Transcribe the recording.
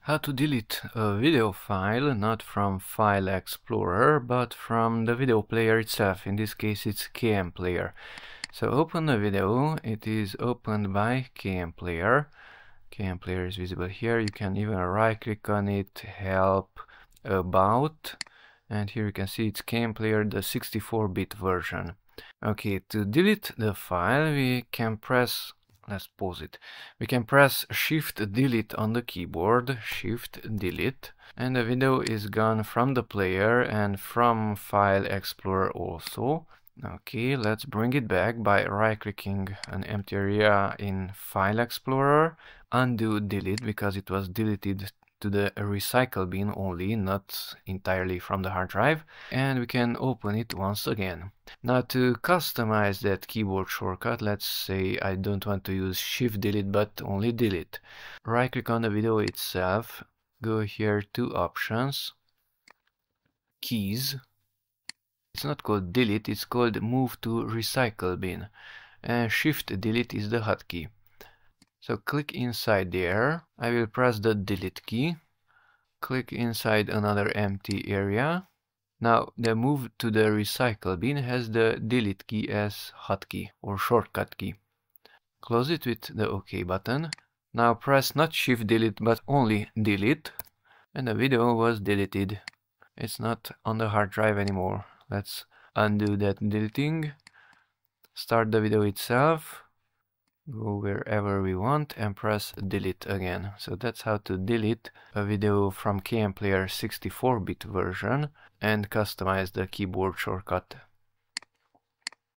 How to delete a video file not from File Explorer but from the video player itself. In this case it's KMPlayer. So open the video, it is opened by KMPlayer. KMPlayer is visible here. You can even right click on it, help, about, and here you can see it's KMPlayer, the 64-bit version. Okay, to delete the file we can press, let's pause it. We can press Shift+Delete on the keyboard, Shift+Delete, and the video is gone from the player and from File Explorer also. Okay, let's bring it back by right-clicking an empty area in File Explorer, undo delete because it was deleted to the recycle bin only, not entirely from the hard drive, and we can open it once again. Now to customize that keyboard shortcut, let's say I don't want to use Shift+Delete but only delete. Right click on the video itself, go here to options, keys. It's not called delete, it's called move to recycle bin, and Shift+Delete is the hotkey. So click inside there, I will press the delete key, click inside another empty area. Now the move to the recycle bin has the delete key as hotkey or shortcut key. Close it with the OK button. Now press not Shift+Delete but only delete, and the video was deleted. It's not on the hard drive anymore. Let's undo that deleting, start the video itself, go wherever we want and press delete again. So that's how to delete a video from KMPlayer 64-bit version and customize the keyboard shortcut.